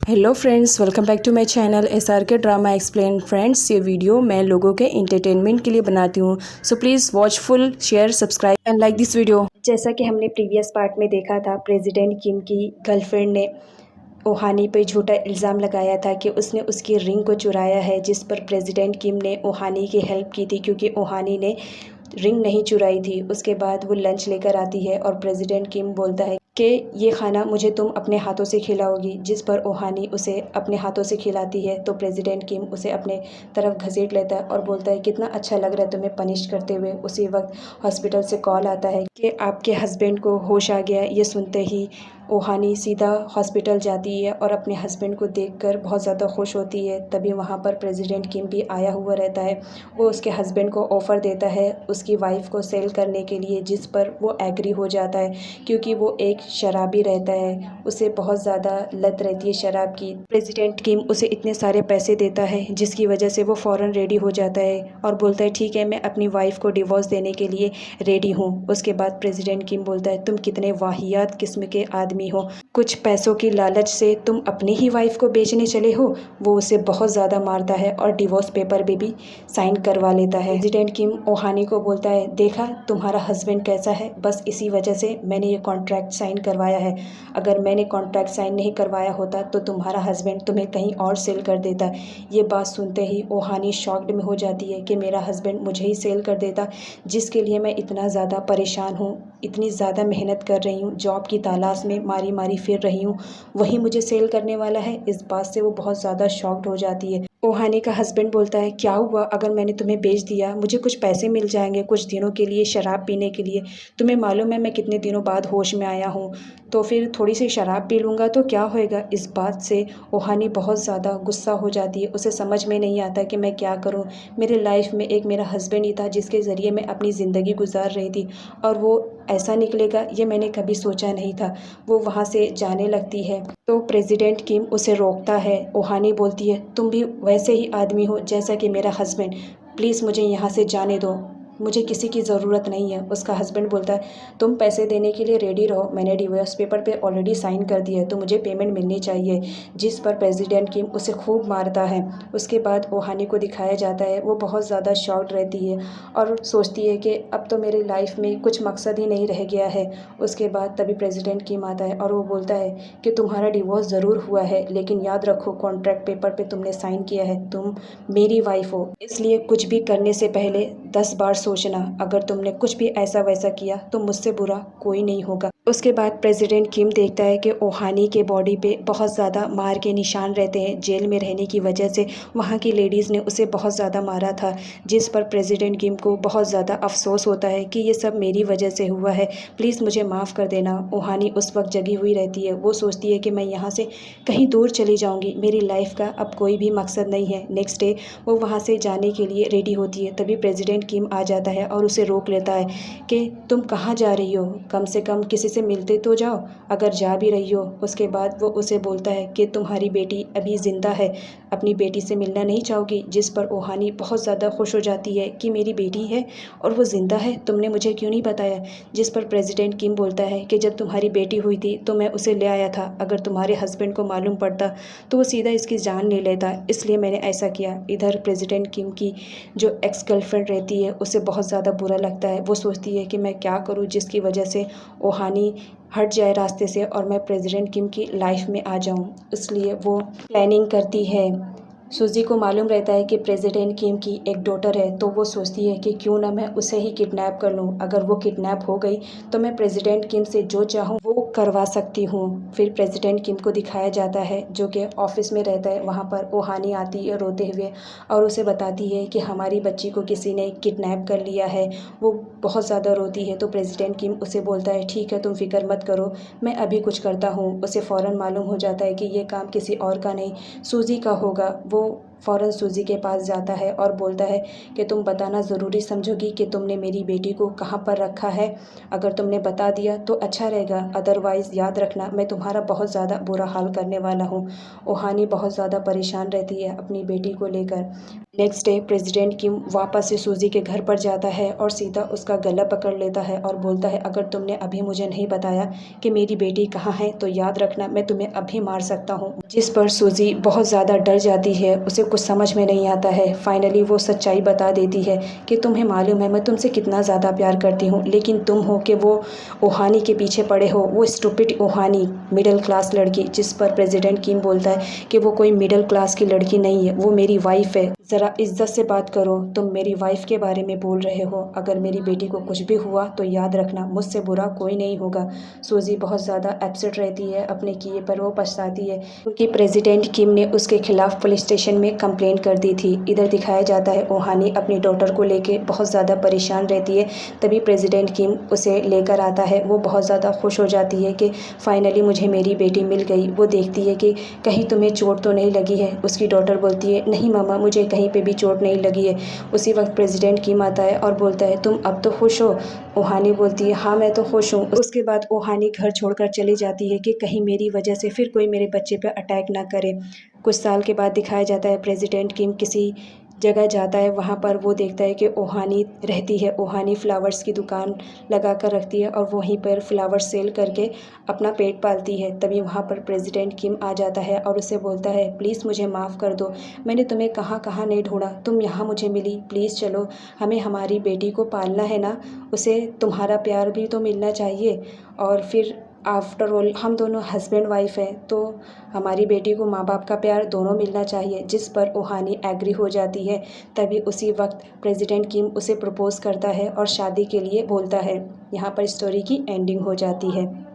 Hello friends, welcome back to my channel SRK drama explain. Friends, ये video मैं लोगों के एंटरटेनमेंट के लिए बनाती हूँ, so please watch full, share, subscribe and like this video. जैसा कि हमने प्रीवियस पार्ट में देखा था, प्रेसिडेंट किम की गर्लफ्रेंड ने ओहानी पे झूठा इल्ज़ाम लगाया था कि उसने उसकी रिंग को चुराया है, जिस पर प्रेसिडेंट किम ने ओहानी की हेल्प की थी क्योंकि ओहानी ने रिंग नहीं चुराई थी। उसके बाद वो लंच लेकर आती है और प्रेसिडेंट किम बोलता है कि ये खाना मुझे तुम अपने हाथों से खिलाओगी, जिस पर ओहानी उसे अपने हाथों से खिलाती है। तो प्रेसिडेंट किम उसे अपने तरफ घसीट लेता है और बोलता है कितना अच्छा लग रहा है तुम्हें पनिश करते हुए। उसी वक्त हॉस्पिटल से कॉल आता है कि आपके हस्बैंड को होश आ गया। ये सुनते ही ओहानी सीधा हॉस्पिटल जाती है और अपने हस्बैंड को देखकर बहुत ज़्यादा खुश होती है। तभी वहाँ पर प्रेसिडेंट किम भी आया हुआ रहता है। वो उसके हस्बैंड को ऑफ़र देता है उसकी वाइफ को सेल करने के लिए, जिस पर वो एग्री हो जाता है क्योंकि वो एक शराबी रहता है, उसे बहुत ज़्यादा लत रहती है शराब की। प्रेसिडेंट किम उसे इतने सारे पैसे देता है जिसकी वजह से वो फ़ौरन रेडी हो जाता है और बोलता है ठीक है, मैं अपनी वाइफ को डिवोर्स देने के लिए रेडी हूँ। उसके बाद प्रेसिडेंट किम बोलता है तुम कितने वाहियात किस्म के आदमी हो, कुछ पैसों की लालच से तुम अपनी ही वाइफ को बेचने चले हो। वो उसे बहुत ज़्यादा मारता है और डिवोर्स पेपर पे भी साइन करवा लेता है। प्रेसिडेंट किम ओहानी को बोलता है देखा तुम्हारा हस्बैंड कैसा है, बस इसी वजह से मैंने ये कॉन्ट्रैक्ट साइन करवाया है। अगर मैंने कॉन्ट्रैक्ट साइन नहीं करवाया होता तो तुम्हारा हस्बैंड तुम्हें कहीं और सेल कर देता। ये बात सुनते ही ओहानी शॉक्ड में हो जाती है कि मेरा हस्बैंड मुझे ही सेल कर देता, जिसके लिए मैं इतना ज़्यादा परेशान हूँ, इतनी ज़्यादा मेहनत कर रही हूँ, जॉब की तलाश में मारी मारी फिर रही हूँ, वही मुझे सेल करने वाला है। इस बात से वो बहुत ज़्यादा शॉक्ड हो जाती है। ओहानी का हस्बैंड बोलता है क्या हुआ अगर मैंने तुम्हें बेच दिया, मुझे कुछ पैसे मिल जाएंगे कुछ दिनों के लिए शराब पीने के लिए। तुम्हें मालूम है मैं कितने दिनों बाद होश में आया हूँ, तो फिर थोड़ी सी शराब पी लूँगा तो क्या होएगा। इस बात से ओहानी बहुत ज़्यादा गुस्सा हो जाती है। उसे समझ में नहीं आता कि मैं क्या करूँ। मेरे लाइफ में एक मेरा हस्बैंड ही था जिसके ज़रिए मैं अपनी ज़िंदगी गुजार रही थी, और वो ऐसा निकलेगा ये मैंने कभी सोचा नहीं था। वो वहाँ से जाने लगती है तो प्रेसिडेंट किम उसे रोकता है। ओहानी बोलती है तुम भी वैसे ही आदमी हो जैसा कि मेरा हस्बैंड, प्लीज़ मुझे यहाँ से जाने दो, मुझे किसी की ज़रूरत नहीं है। उसका हस्बैंड बोलता है तुम पैसे देने के लिए रेडी रहो, मैंने डिवोर्स पेपर पे ऑलरेडी साइन कर दिया है तो मुझे पेमेंट मिलनी चाहिए। जिस पर प्रेसिडेंट किम उसे खूब मारता है। उसके बाद ओहानी को दिखाया जाता है, वो बहुत ज़्यादा शॉक्ड रहती है और सोचती है कि अब तो मेरी लाइफ में कुछ मकसद ही नहीं रह गया है। उसके बाद तभी प्रेसिडेंट किम आता है और वो बोलता है कि तुम्हारा डिवोर्स ज़रूर हुआ है, लेकिन याद रखो कॉन्ट्रैक्ट पेपर पे तुमने साइन किया है, तुम मेरी वाइफ हो, इसलिए कुछ भी करने से पहले 10 बार सोचना। अगर तुमने कुछ भी ऐसा वैसा किया तो मुझसे बुरा कोई नहीं होगा। उसके बाद प्रेसिडेंट किम देखता है कि ओहानी के बॉडी पे बहुत ज़्यादा मार के निशान रहते हैं, जेल में रहने की वजह से वहाँ की लेडीज़ ने उसे बहुत ज़्यादा मारा था। जिस पर प्रेसिडेंट किम को बहुत ज़्यादा अफसोस होता है कि ये सब मेरी वजह से हुआ है, प्लीज़ मुझे माफ़ कर देना। ओहानी उस वक्त जगी हुई रहती है, वो सोचती है कि मैं यहाँ से कहीं दूर चली जाऊँगी, मेरी लाइफ का अब कोई भी मकसद नहीं है। नेक्स्ट डे वो वहाँ से जाने के लिए रेडी होती है, तभी प्रेसिडेंट किम आ जाता है और उसे रोक लेता है कि तुम कहाँ जा रही हो, कम से कम किसी से मिलते तो जाओ, अगर जा भी रही हो। उसके बाद वो उसे बोलता है कि तुम्हारी बेटी अभी ज़िंदा है, अपनी बेटी से मिलना नहीं चाहोगी। जिस पर ओहानी बहुत ज़्यादा खुश हो जाती है कि मेरी बेटी है और वो ज़िंदा है, तुमने मुझे क्यों नहीं बताया। जिस पर प्रेसिडेंट किम बोलता है कि जब तुम्हारी बेटी हुई थी तो मैं उसे ले आया था, अगर तुम्हारे हस्बैंड को मालूम पड़ता तो वो सीधा इसकी जान ले लेता, इसलिए मैंने ऐसा किया। इधर प्रेसिडेंट किम की जो एक्स गर्लफ्रेंड रहती है उसे बहुत ज़्यादा बुरा लगता है। वो सोचती है कि मैं क्या करूं जिसकी वजह से ओहानी हट जाए रास्ते से और मैं प्रेसिडेंट किम की लाइफ में आ जाऊं। इसलिए वो प्लानिंग करती है। सूजी को मालूम रहता है कि प्रेसिडेंट किम की एक डॉटर है, तो वो सोचती है कि क्यों ना मैं उसे ही किडनैप कर लूं। अगर वो किडनैप हो गई तो मैं प्रेसिडेंट किम से जो चाहूँ वो करवा सकती हूँ। फिर प्रेसिडेंट किम को दिखाया जाता है जो कि ऑफिस में रहता है। वहाँ पर ओहानी आती है रोते हुए और उसे बताती है कि हमारी बच्ची को किसी ने किडनैप कर लिया है। वो बहुत ज़्यादा रोती है तो प्रेसिडेंट किम उसे बोलता है ठीक है तुम फिक्र मत करो, मैं अभी कुछ करता हूँ। उसे फ़ौरन मालूम हो जाता है कि ये काम किसी और का नहीं सूजी का होगा। वो फ़ौरन सूजी के पास जाता है और बोलता है कि तुम बताना ज़रूरी समझोगी कि तुमने मेरी बेटी को कहाँ पर रखा है। अगर तुमने बता दिया तो अच्छा रहेगा, अदरवाइज़ याद रखना मैं तुम्हारा बहुत ज़्यादा बुरा हाल करने वाला हूँ। ओहानी बहुत ज़्यादा परेशान रहती है अपनी बेटी को लेकर। नेक्स्ट डे प्रेसिडेंट किम वापस से सूजी के घर पर जाता है और सीधा उसका गला पकड़ लेता है और बोलता है, अगर तुमने अभी मुझे नहीं बताया कि मेरी बेटी कहाँ है तो याद रखना मैं तुम्हें अभी मार सकता हूँ। जिस पर सूजी बहुत ज़्यादा डर जाती है, उसे कुछ समझ में नहीं आता है। फाइनली वो सच्चाई बता देती है कि तुम्हें मालूम है मैं तुमसे कितना ज़्यादा प्यार करती हूँ, लेकिन तुम हो कि वो ओहानी के पीछे पड़े हो, वो स्टूपिड ओहानी, मिडिल क्लास लड़की। जिस पर प्रेसिडेंट किम बोलता है कि वो कोई मिडिल क्लास की लड़की नहीं है, वो मेरी वाइफ है, ज़रा इज्जत से बात करो, तुम मेरी वाइफ के बारे में बोल रहे हो। अगर मेरी बेटी को कुछ भी हुआ तो याद रखना मुझसे बुरा कोई नहीं होगा। सूजी बहुत ज़्यादा अपसेट रहती है, अपने किए पर वो पछताती है क्योंकि प्रेसिडेंट किम ने उसके खिलाफ पुलिस स्टेशन में कंप्लेंट कर दी थी। इधर दिखाया जाता है ओहानी अपनी डॉटर को लेके बहुत ज़्यादा परेशान रहती है। तभी प्रेसिडेंट किम उसे लेकर आता है। वो बहुत ज़्यादा खुश हो जाती है कि फाइनली मुझे मेरी बेटी मिल गई। वो देखती है कि कहीं तुम्हें चोट तो नहीं लगी है। उसकी डॉटर बोलती है, नहीं मामा, मुझे कहीं पे भी चोट नहीं लगी है। उसी वक्त प्रेसिडेंट किम आता है और बोलता है, तुम अब तो खुश हो? ओहानी बोलती है, हाँ मैं तो खुश हूँ। उसके बाद ओहानी घर छोड़कर चली जाती है कि कहीं मेरी वजह से फिर कोई मेरे बच्चे पर अटैक ना करे। कुछ साल के बाद दिखाया जाता है प्रेसिडेंट किम किसी जगह जाता है। वहाँ पर वो देखता है कि ओहानी रहती है। ओहानी फ्लावर्स की दुकान लगा कर रखती है और वहीं पर फ्लावर सेल करके अपना पेट पालती है। तभी वहाँ पर प्रेसिडेंट किम आ जाता है और उसे बोलता है, प्लीज़ मुझे माफ़ कर दो, मैंने तुम्हें कहाँ कहाँ नहीं ढूंढा, तुम यहाँ मुझे मिली, प्लीज़ चलो, हमें हमारी बेटी को पालना है ना, उसे तुम्हारा प्यार भी तो मिलना चाहिए। और फिर आफ्टर ऑल हम दोनों हस्बैंड वाइफ हैं, तो हमारी बेटी को माँ बाप का प्यार दोनों मिलना चाहिए। जिस पर ओहानी एग्री हो जाती है। तभी उसी वक्त प्रेसिडेंट किम उसे प्रपोज़ करता है और शादी के लिए बोलता है। यहाँ पर स्टोरी की एंडिंग हो जाती है।